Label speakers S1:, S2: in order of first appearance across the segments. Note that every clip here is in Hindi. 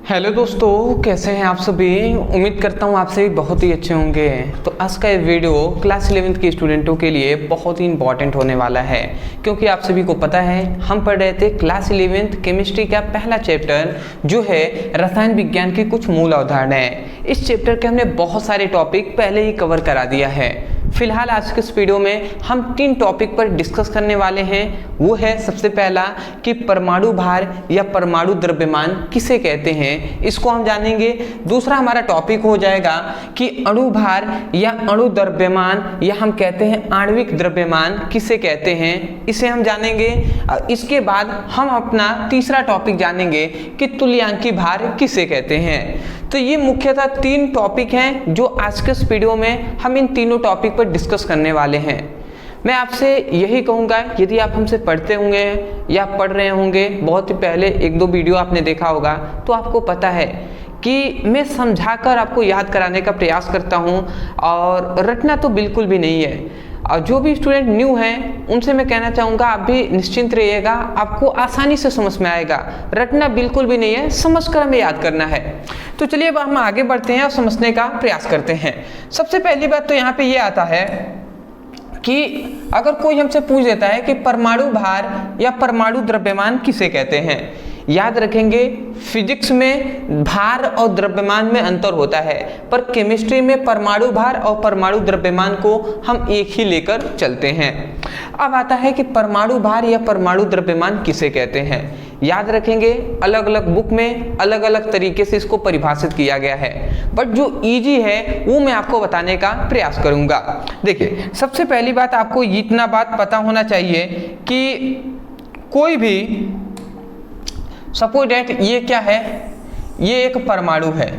S1: हेलो दोस्तों, कैसे हैं आप सभी। उम्मीद करता हूँ आप सभी बहुत ही अच्छे होंगे। तो आज का ये वीडियो क्लास 11th के स्टूडेंटों के लिए बहुत ही इंपॉर्टेंट होने वाला है, क्योंकि आप सभी को पता है हम पढ़ रहे थे क्लास 11th केमिस्ट्री का पहला चैप्टर जो है रसायन विज्ञान के कुछ मूल अवधारणाएं। इस चैप्टर के हमने बहुत सारे टॉपिक पहले ही कवर करा दिया है। फिलहाल आज के इस वीडियो में हम 3 टॉपिक पर डिस्कस करने वाले हैं। वो है सबसे पहला कि परमाणु भार या परमाणु द्रव्यमान किसे कहते हैं, इसको हम जानेंगे। दूसरा हमारा टॉपिक हो जाएगा कि अणु भार या अणु द्रव्यमान या हम कहते हैं आणविक द्रव्यमान किसे कहते हैं, इसे हम जानेंगे। इसके बाद हम अपना तीसरा टॉपिक जानेंगे कि तुल्यांकी भार किसे कहते हैं। तो ये मुख्यतः 3 टॉपिक हैं जो आज के इस वीडियो में हम इन तीनों टॉपिक पर डिस्कस करने वाले हैं। मैं आपसे यही कहूँगा, यदि आप हमसे पढ़ते होंगे या पढ़ रहे होंगे, बहुत ही पहले 1-2 वीडियो आपने देखा होगा, तो आपको पता है कि मैं समझाकर आपको याद कराने का प्रयास करता हूँ और रटना तो बिल्कुल भी नहीं है। और जो भी स्टूडेंट न्यू हैं उनसे मैं कहना चाहूँगा आप भी निश्चिंत रहिएगा, आपको आसानी से समझ में आएगा। रटना बिल्कुल भी नहीं है, समझकर हमें याद करना है। तो चलिए अब हम आगे बढ़ते हैं और समझने का प्रयास करते हैं। सबसे पहली बात तो यहाँ पे ये आता है कि अगर कोई हमसे पूछ देता है कि परमाणु भार या परमाणु द्रव्यमान किसे कहते हैं, याद रखेंगे फिजिक्स में भार और द्रव्यमान में अंतर होता है, पर केमिस्ट्री में परमाणु भार और परमाणु द्रव्यमान को हम एक ही लेकर चलते हैं। अब आता है कि परमाणु भार या परमाणु द्रव्यमान किसे कहते हैं। याद रखेंगे अलग अलग बुक में अलग अलग तरीके से इसको परिभाषित किया गया है, बट जो इजी है वो मैं आपको बताने का प्रयास करूंगा। देखिए, सबसे पहली बात आपको इतना बात पता होना चाहिए कि कोई भी सपोज डेट ये क्या है, ये एक परमाणु है।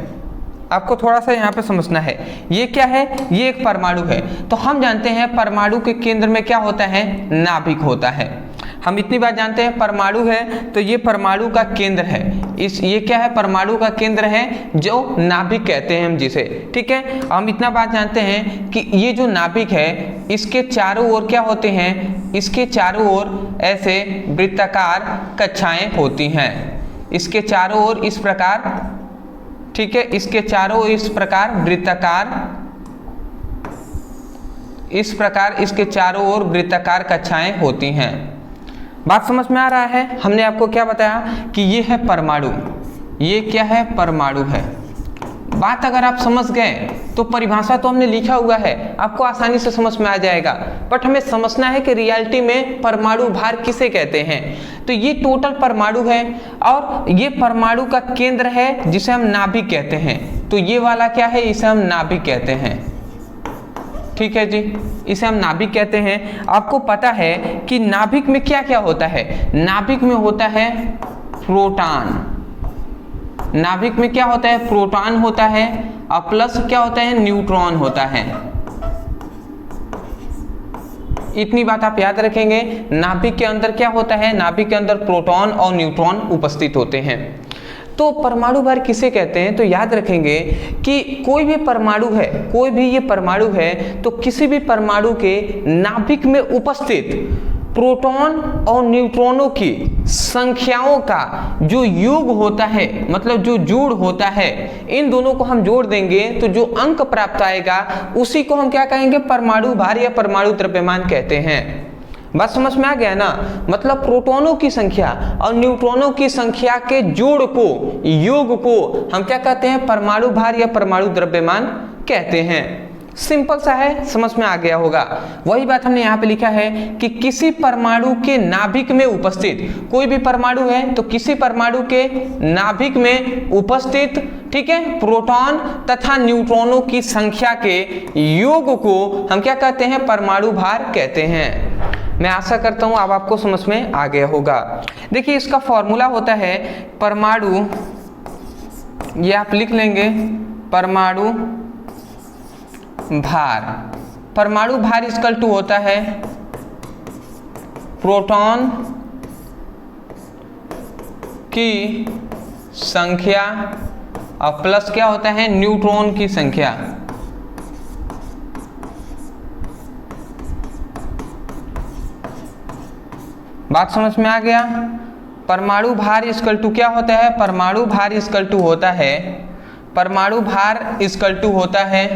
S1: आपको थोड़ा सा यहाँ पे समझना है, ये क्या है, ये एक परमाणु है। तो हम जानते हैं परमाणु के केंद्र में क्या होता है, नाभिक होता है। हम इतनी बात जानते हैं परमाणु है तो ये परमाणु का केंद्र है। ये क्या है, परमाणु का केंद्र है जो नाभिक कहते हैं हम जिसे, ठीक है। हम इतना बात जानते हैं कि ये जो नाभिक है इसके चारों ओर क्या होते हैं, इसके चारों ओर ऐसे वृत्ताकार कक्षाएं होती हैं। इसके चारों ओर इस प्रकार, ठीक है, इसके चारों ओर इस प्रकार वृत्ताकार, इस प्रकार इसके चारों ओर वृत्ताकार कक्षाएं होती हैं। बात समझ में आ रहा है। हमने आपको क्या बताया कि ये है परमाणु, ये क्या है, परमाणु है। बात अगर आप समझ गए तो परिभाषा तो हमने लिखा हुआ है, आपको आसानी से समझ में आ जाएगा, बट हमें समझना है कि रियलिटी में परमाणु भार किसे कहते हैं। तो ये टोटल परमाणु है और ये परमाणु का केंद्र है जिसे हम नाभिक कहते हैं। तो ये वाला क्या है, इसे हम नाभिक कहते हैं, ठीक है जी, इसे हम नाभिक कहते हैं। आपको पता है कि नाभिक में क्या क्या होता है, नाभिक में होता है प्रोटॉन, नाभिक में क्या होता है, प्रोटॉन होता है और प्लस क्या होता है, न्यूट्रॉन होता है। इतनी बात आप याद रखेंगे। नाभिक के अंदर क्या होता है, नाभिक के अंदर प्रोटॉन और न्यूट्रॉन उपस्थित होते हैं। तो परमाणु भार किसे कहते हैं, तो याद रखेंगे कि कोई भी परमाणु है, कोई भी ये परमाणु है, तो किसी भी परमाणु के नाभिक में उपस्थित प्रोटॉन और न्यूट्रॉनों की संख्याओं का जो योग होता है, मतलब जो जोड़ होता है, इन दोनों को हम जोड़ देंगे तो जो अंक प्राप्त आएगा उसी को हम क्या कहेंगे, परमाणु भार या परमाणु द्रव्यमान कहते हैं। बात समझ में आ गया ना। मतलब प्रोटॉनों की संख्या और न्यूट्रॉनों की संख्या के जोड़ को, योग को हम क्या कहते हैं, परमाणु भार या परमाणु द्रव्यमान कहते हैं। सिंपल सा है, समझ में आ गया होगा। वही बात हमने यहाँ पे लिखा है कि किसी परमाणु के नाभिक में उपस्थित, कोई भी परमाणु है तो किसी परमाणु के नाभिक में उपस्थित, ठीक है, प्रोटॉन तथा न्यूट्रॉनों की संख्या के योग को हम क्या कहते हैं, परमाणु भार कहते हैं। मैं आशा करता हूं अब आपको समझ में आ गया होगा। देखिए, इसका फॉर्मूला होता है परमाणु, ये आप लिख लेंगे, परमाणु भार। परमाणु भार इक्वल टू होता है प्रोटॉन की संख्या और प्लस क्या होता है, न्यूट्रॉन की संख्या। बात समझ में आ गया। परमाणु भार इक्वल टू क्या होता है, परमाणु भार इक्वल टू होता है, परमाणु भार इक्वल टू होता है,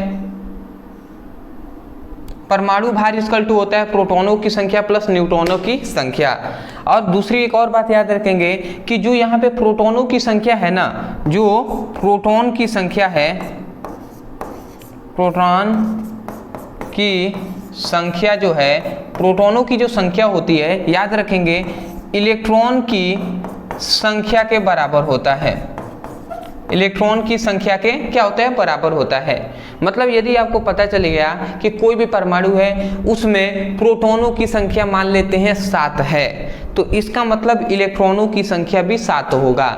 S1: परमाणु भार इक्वल टू होता है प्रोटॉनों की संख्या प्लस न्यूट्रॉनों की संख्या। और दूसरी एक और बात याद रखेंगे कि जो यहाँ पे प्रोटॉनों की संख्या है ना, जो प्रोटॉन की संख्या है, प्रोटॉन की संख्या जो है, प्रोटॉनों की जो संख्या होती है, याद रखेंगे इलेक्ट्रॉन की संख्या के बराबर होता है, इलेक्ट्रॉन की संख्या के क्या होता है, बराबर होता है। मतलब यदि आपको पता चल गया कि कोई भी परमाणु है उसमें प्रोटॉनों की संख्या मान लेते हैं 7 है, तो इसका मतलब इलेक्ट्रॉनों की संख्या भी 7 होगा।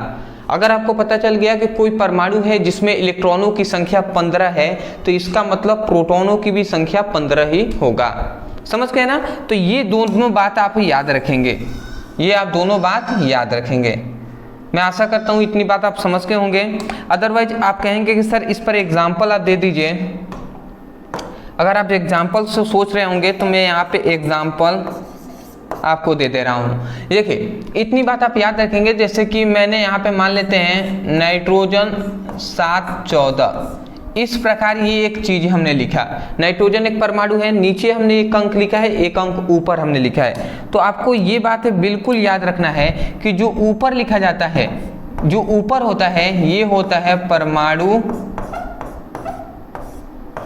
S1: अगर आपको पता चल गया कि कोई परमाणु है जिसमें इलेक्ट्रॉनों की संख्या 15 है, तो इसका मतलब प्रोटॉनों की भी संख्या 15 ही होगा। समझ गए ना? तो ये दोनों बात आप याद रखेंगे, ये आप दोनों बात याद रखेंगे। मैं आशा करता हूँ इतनी बात आप समझ गए होंगे। अदरवाइज आप कहेंगे कि सर इस पर एग्जाम्पल आप दे दीजिए। अगर आप एग्जाम्पल से सोच रहे होंगे तो मैं यहाँ पे एग्जाम्पल आपको दे रहा हूँ। देखिए इतनी बात आप याद रखेंगे, जैसे कि मैंने यहाँ पे मान लेते हैं नाइट्रोजन 714, इस प्रकार ये एक चीज हमने लिखा। नाइट्रोजन एक परमाणु है, नीचे हमने एक अंक लिखा है, एक अंक ऊपर हमने लिखा है। तो आपको ये बात बिल्कुल याद रखना है कि जो ऊपर लिखा जाता है, जो ऊपर होता है, ये होता है परमाणु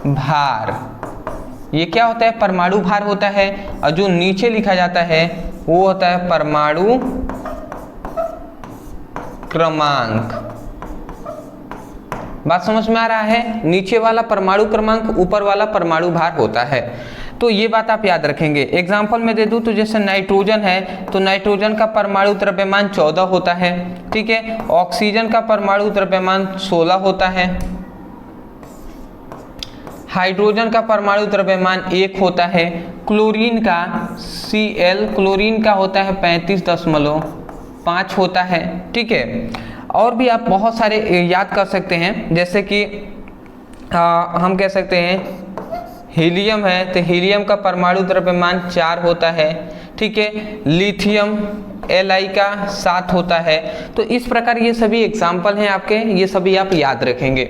S1: भार, ये क्या होता है, परमाणु भार होता है। और जो नीचे लिखा जाता है वो होता है परमाणु क्रमांक। बात समझ में आ रहा है? नीचे वाला परमाणु क्रमांक, ऊपर वाला परमाणु भार होता है। तो ये बात आप याद रखेंगे। एग्जाम्पल में दे दूं तो जैसे नाइट्रोजन है तो नाइट्रोजन का परमाणु द्रव्यमान 14 होता है, ठीक है। ऑक्सीजन का परमाणु द्रव्यमान 16 होता है, हाइड्रोजन का परमाणु द्रव्यमान 1 होता है, क्लोरीन का Cl, क्लोरीन का होता है 35.5 होता है, ठीक है। और भी आप बहुत सारे याद कर सकते हैं, जैसे कि हम कह सकते हैं हीलियम है तो हीलियम का परमाणु द्रव्यमान 4 होता है, ठीक है। लिथियम Li का 7 होता है। तो इस प्रकार ये सभी एग्जाम्पल हैं आपके, ये सभी आप याद रखेंगे।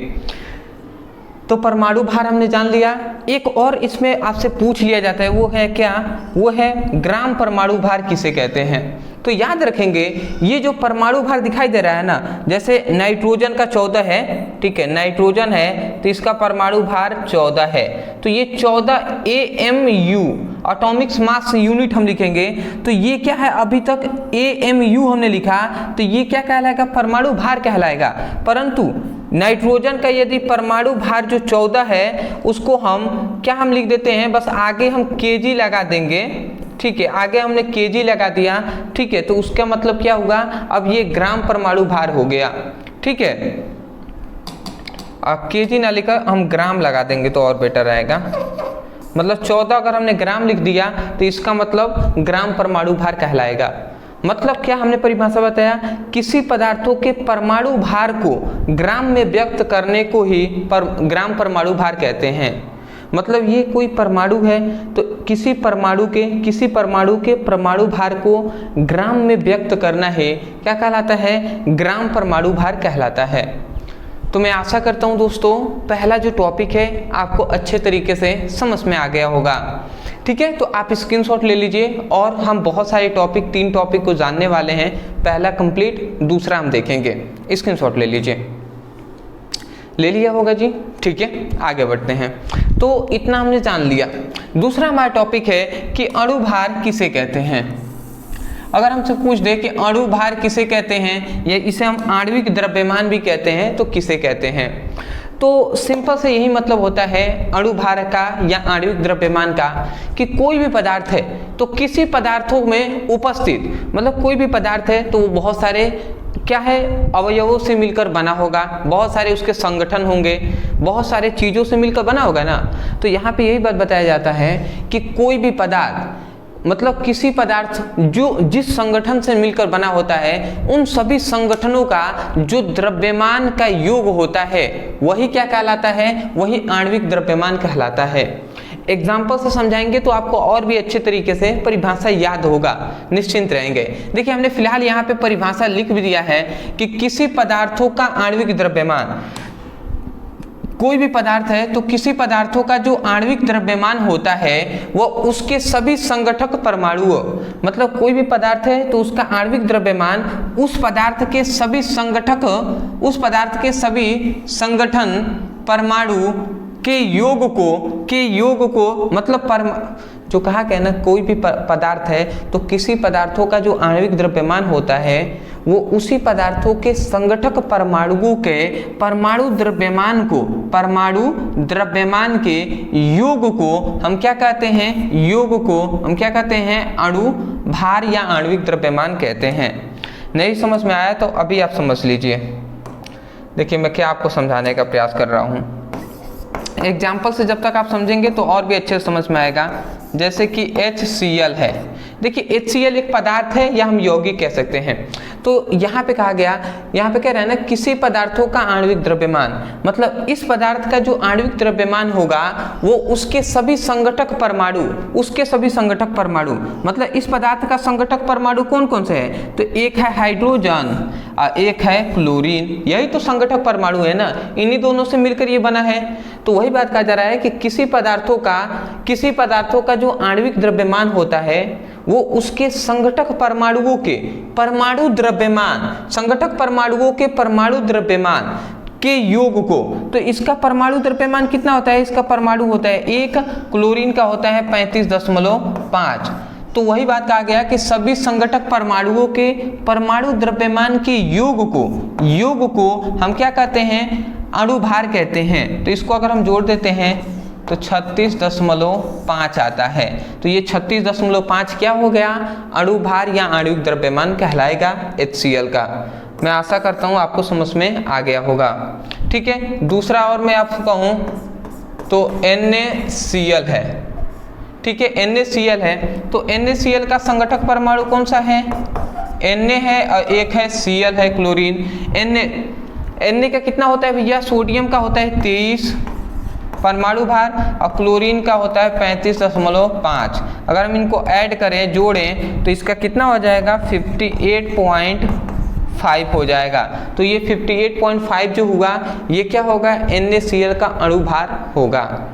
S1: तो परमाणु भार हमने जान लिया। एक और इसमें आपसे पूछ लिया जाता है, वो है क्या, वो है ग्राम परमाणु भार किसे कहते हैं। तो याद रखेंगे ये जो परमाणु भार दिखाई दे रहा है ना, जैसे नाइट्रोजन का 14 है, ठीक है, नाइट्रोजन है तो इसका परमाणु भार 14 है, तो ये 14 AMU एटॉमिक मास यूनिट हम लिखेंगे। तो ये क्या है, अभी तक AMU हमने लिखा, तो ये क्या कहलाएगा, परमाणु भार कहलाएगा। परंतु नाइट्रोजन का यदि परमाणु भार जो 14 है उसको हम क्या हम लिख देते हैं, बस आगे हम kg लगा देंगे, ठीक है, आगे हमने kg लगा दिया, ठीक है। तो उसका मतलब क्या होगा, अब ये ग्राम परमाणु भार हो गया, ठीक है। अब kg ना लिखा हम ग्राम लगा देंगे तो और बेटर रहेगा। मतलब 14 अगर हमने ग्राम लिख दिया तो इसका मतलब ग्राम परमाणु भार कहलाएगा। मतलब क्या हमने परिभाषा बताया, किसी पदार्थों के परमाणु भार को ग्राम में व्यक्त करने को ही ग्राम परमाणु भार कहते हैं। मतलब ये कोई परमाणु है तो किसी परमाणु के परमाणु भार को ग्राम में व्यक्त करना है क्या कहलाता है, ग्राम परमाणु भार कहलाता है। तो मैं आशा करता हूँ दोस्तों पहला जो टॉपिक है आपको अच्छे तरीके से समझ में आ गया होगा, ठीक है। तो आप स्क्रीनशॉट ले लीजिए और हम बहुत सारे टॉपिक 3 टॉपिक को जानने वाले हैं। पहला कंप्लीट, दूसरा हम देखेंगे। स्क्रीनशॉट ले लीजिए, ले लिया होगा जी, ठीक है। आगे बढ़ते हैं। तो इतना हमने जान लिया। दूसरा हमारा टॉपिक है कि अणु भार किसे कहते हैं। अगर हमसे पूछ दे कि अणु भार किसे कहते हैं या इसे हम आणविक द्रव्यमान भी कहते हैं तो किसे कहते हैं, तो सिंपल से यही मतलब होता है अणु भार का या आणविक द्रव्यमान का कि कोई भी पदार्थ है तो किसी पदार्थों में उपस्थित, मतलब कोई भी पदार्थ है तो वो बहुत सारे क्या है अवयवों से मिलकर बना होगा, बहुत सारे उसके संगठन होंगे, बहुत सारे चीज़ों से मिलकर बना होगा ना। तो यहाँ पे यही बात बताया जाता है कि कोई भी पदार्थ मतलब किसी पदार्थ जो जिस संगठन से मिलकर बना होता है उन सभी संगठनों का जो द्रव्यमान का योग होता है वही क्या कहलाता है, वही आणविक द्रव्यमान कहलाता है। एग्जाम्पल से समझाएंगे तो आपको और भी अच्छे तरीके से परिभाषा याद होगा, निश्चिंत रहेंगे। देखिए हमने फिलहाल यहाँ पे परिभाषा लिख भी दिया है कि किसी पदार्थों का आणविक द्रव्यमान, कोई भी पदार्थ है तो किसी पदार्थों का जो आणविक द्रव्यमान होता है वो उसके सभी संगठक परमाणुओं, मतलब कोई भी पदार्थ है तो उसका आणविक द्रव्यमान उस पदार्थ के सभी संगठक, उस पदार्थ के सभी संगठन परमाणु के योग को मतलब जो कहा गया ना, कोई भी पदार्थ है तो किसी पदार्थों का जो आणविक द्रव्यमान होता है वो उसी पदार्थों के संगठक परमाणुओं के परमाणु द्रव्यमान के योग को हम क्या कहते हैं, योग को हम क्या कहते हैं, अणु भार या आणविक द्रव्यमान कहते हैं। नहीं समझ में आया तो अभी आप समझ लीजिए। देखिए मैं क्या आपको समझाने का प्रयास कर रहा हूँ, एग्जाम्पल से जब तक आप समझेंगे तो और भी अच्छे से समझ में आएगा। जैसे कि HCl है, देखिए HCl एक पदार्थ है या हम यौगिक कह सकते हैं। तो यहाँ पे कहा गया, यहाँ पे कह रहा है ना किसी पदार्थों का आणविक द्रव्यमान, मतलब इस पदार्थ का जो आणविक द्रव्यमान होगा वो उसके सभी संगठक परमाणु, उसके सभी संगठक परमाणु, मतलब इस पदार्थ का संगठक परमाणु कौन कौन से है, तो एक है हाइड्रोजन और एक है क्लोरीन, यही तो संगठक परमाणु है ना, इन्हीं दोनों से मिलकर ये बना है। तो वही बात कहा जा रहा है कि किसी पदार्थों का जो आणविक द्रव्यमान होता है वो उसके संगठक परमाणुओं के परमाणु द्रव्यमान, संगठक परमाणुओं के परमाणु द्रव्यमान के योग को, तो इसका परमाणु द्रव्यमान कितना होता है, इसका परमाणु होता है 1, क्लोरीन का होता है 35.5। तो वही बात कहा गया कि सभी संगठक परमाणुओं के परमाणु द्रव्यमान के योग को हम क्या कहते हैं, अणुभार कहते हैं। तो इसको अगर हम जोड़ देते हैं तो 36.5 आता है। तो ये 36.5 क्या हो गया, अणुभार या आणविक द्रव्यमान कहलाएगा HCl का। मैं आशा करता हूँ आपको समझ में आ गया होगा। ठीक है, दूसरा और मैं आपको कहूँ तो NaCl है। ठीक है, NaCl है तो NaCl का संगठक परमाणु कौन सा है, Na है और एक है Cl है क्लोरीन। Na का कितना होता है भैया, सोडियम का होता है 23 परमाणु भार और क्लोरीन का होता है 35.5। अगर हम इनको ऐड करें, जोड़ें तो इसका कितना हो जाएगा 58.5 हो जाएगा। तो ये 58.5 जो हुआ ये क्या होगा, NaCl का अणुभार होगा।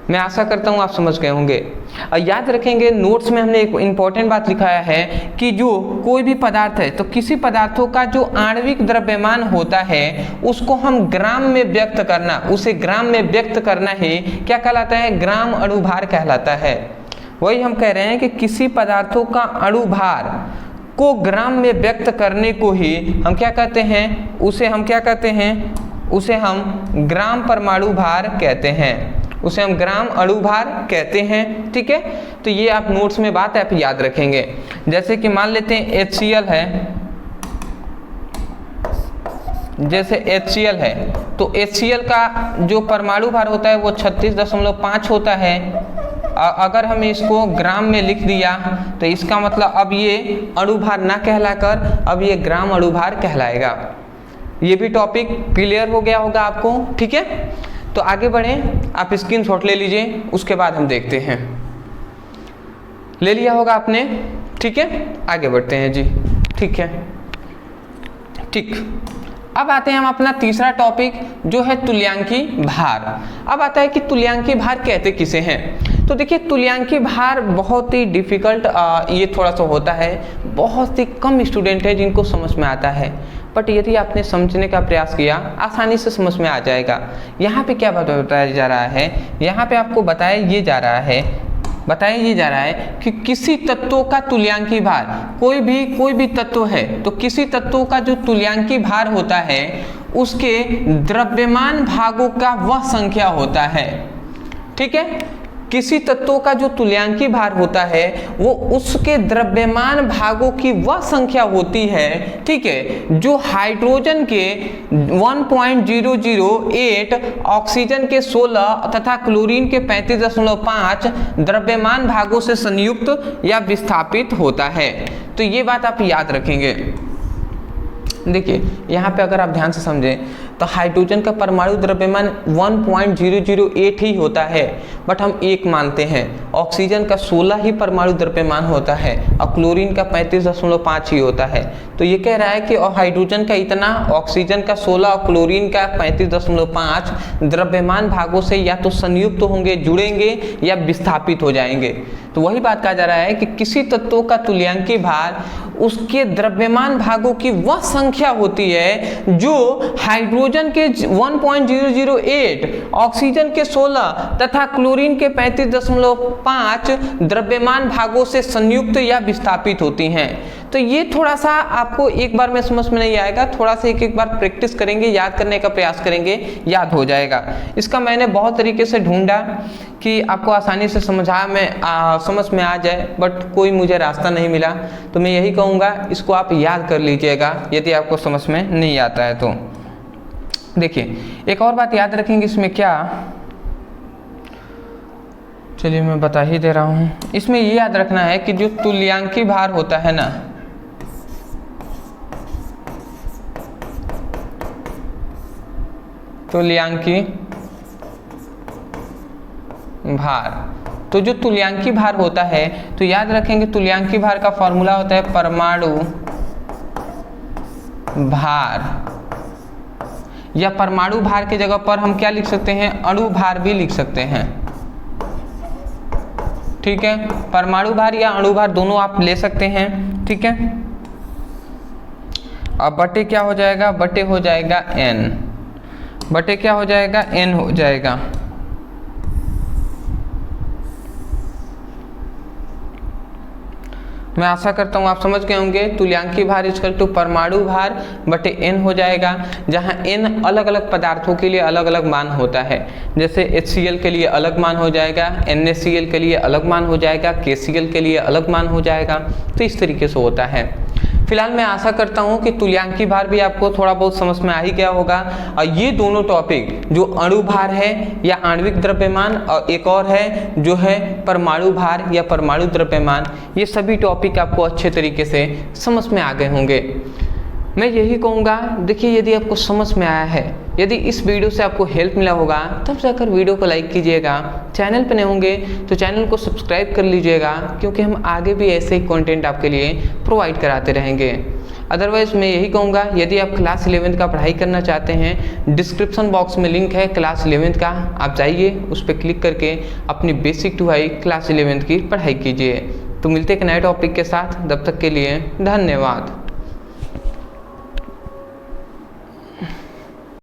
S1: मैं आशा करता हूँ आप समझ गए होंगे। और याद रखेंगे नोट्स में हमने एक इंपॉर्टेंट बात लिखाया है कि जो कोई भी पदार्थ है तो किसी पदार्थों का जो आणविक द्रव्यमान होता है उसको हम ग्राम में व्यक्त करना, उसे ग्राम में व्यक्त करना ही क्या कहलाता है, ग्राम अणुभार कहलाता है। वही हम कह रहे हैं कि किसी पदार्थों का अणुभार को ग्राम में व्यक्त करने को ही हम क्या कहते हैं, उसे हम क्या कहते हैं, उसे हम ग्राम परमाणु भार कहते हैं, उसे हम ग्राम अणुभार कहते हैं। ठीक है, तो ये आप नोट्स में बात आप याद रखेंगे। जैसे कि मान लेते हैं HCl है, जैसे HCl है तो HCl का जो परमाणु भार होता है वो 36.5 होता है। अगर हम इसको ग्राम में लिख दिया तो इसका मतलब अब ये अणुभार ना कहलाकर अब ये ग्राम अणुभार कहलाएगा। ये भी टॉपिक क्लियर हो गया होगा आपको। ठीक है, तो आगे बढ़ें, आप स्क्रीनशॉट ले लीजिए, उसके बाद हम देखते हैं। ले लिया होगा आपने, ठीक है, आगे बढ़ते हैं जी। ठीक है, ठीक, अब आते हैं हम अपना तीसरा टॉपिक जो है तुल्यांकी भार। अब आता है कि तुल्यांकी भार कहते किसे हैं। तो देखिए तुल्यांकी भार बहुत ही डिफिकल्ट ये थोड़ा सा होता है, बहुत ही कम स्टूडेंट है जिनको समझ में आता है, बट यदि आपने समझने का प्रयास किया आसानी से समझ में आ जाएगा। यहाँ पे क्या बताया जा रहा है, यहाँ पे आपको बताया ये जा रहा है कि किसी तत्वों का तुल्यांकी भार, कोई भी तत्व है तो किसी तत्वों का जो तुल्यांकी भार होता है उसके द्रव्यमान भागों का वह संख्या होता है। ठीक है, किसी तत्वों का जो तुल्यांकी भार होता है वो उसके द्रव्यमान भागों की वह संख्या होती है, ठीक है, जो हाइड्रोजन के 1.008, ऑक्सीजन के 16 तथा क्लोरीन के 35.5 द्रव्यमान भागों से संयुक्त या विस्थापित होता है। तो ये बात आप याद रखेंगे। देखिए यहाँ पे अगर आप ध्यान से समझें तो हाइड्रोजन का परमाणु द्रव्यमान 1.008 ही होता है, बट हम 1 मानते हैं। ऑक्सीजन का 16 ही परमाणु द्रव्यमान होता है और क्लोरीन का 35.5 ही होता है। तो ये कह रहा है कि हाइड्रोजन का इतना, ऑक्सीजन का 16 और क्लोरीन का 35.5 द्रव्यमान भागों से या तो संयुक्त होंगे, जुड़ेंगे या विस्थापित हो जाएंगे। तो वही बात कहा जा रहा है कि किसी तत्वों का तुल्यांकी भार उसके द्रव्यमान भागों की वह संख्या होती है जो हाइड्रोजन के 1.008, ऑक्सीजन के 16 तथा क्लोरीन के 35.5 द्रव्यमान भागों से संयुक्त या विस्थापित होती हैं। तो ये थोड़ा सा आपको एक बार में समझ में नहीं आएगा, थोड़ा सा एक बार प्रैक्टिस करेंगे, याद करने का प्रयास करेंगे, याद हो जाएगा। इसका मैंने बहुत तरीके से ढूंढा कि आपको आसानी से समझ में आ जाए, बट कोई मुझे रास्ता नहीं मिला। तो मैं यही कहूँगा, इसको आप याद कर लीजिएगा यदि आपको समझ में नहीं आता है तो। देखिए एक और बात याद रखेंगे इसमें, क्या, चलिए मैं बता ही दे रहा हूँ। इसमें ये याद रखना है कि जो तुल्यांकी भार होता है ना, तुल्यांकी भार, तो जो तुल्यांकी भार होता है तो याद रखेंगे तुल्यांकी भार का फॉर्मूला होता है परमाणु भार, या परमाणु भार की जगह पर हम क्या लिख सकते हैं, अणु भार भी लिख सकते हैं। ठीक है, परमाणु भार या अणु भार दोनों आप ले सकते हैं। ठीक है, अब बटे क्या हो जाएगा, बटे हो जाएगा n, बटे क्या हो जाएगा, n हो जाएगा। मैं आशा करता हूँ आप समझ गए होंगे। तुल्यांकी भार इक्वल टू परमाणु भार बटे n हो जाएगा, जहाँ n अलग अलग पदार्थों के लिए अलग अलग मान होता है। जैसे HCl के लिए अलग मान हो जाएगा, NaCl के लिए अलग मान हो जाएगा, KCl के लिए अलग मान हो जाएगा। तो इस तरीके से होता है। फिलहाल मैं आशा करता हूं कि तुल्यांकी भार भी आपको थोड़ा बहुत समझ में आ ही गया होगा। और ये दोनों टॉपिक, जो अणु भार है या आणविक द्रव्यमान, और एक और है जो है परमाणु भार या परमाणु द्रव्यमान, ये सभी टॉपिक आपको अच्छे तरीके से समझ में आ गए होंगे। मैं यही कहूँगा, देखिए यदि आपको समझ में आया है, यदि इस वीडियो से आपको हेल्प मिला होगा, तब जाकर वीडियो को लाइक कीजिएगा। चैनल पर नए होंगे तो चैनल को सब्सक्राइब कर लीजिएगा, क्योंकि हम आगे भी ऐसे ही कंटेंट आपके लिए प्रोवाइड कराते रहेंगे। अदरवाइज़ मैं यही कहूँगा, यदि आप क्लास 11 का पढ़ाई करना चाहते हैं, डिस्क्रिप्शन बॉक्स में लिंक है क्लास 11 का, आप जाइए उस पर क्लिक करके अपनी बेसिक टू हाई क्लास 11 की पढ़ाई कीजिए। तो मिलते हैं एक नए टॉपिक के साथ, तब तक के लिए धन्यवाद।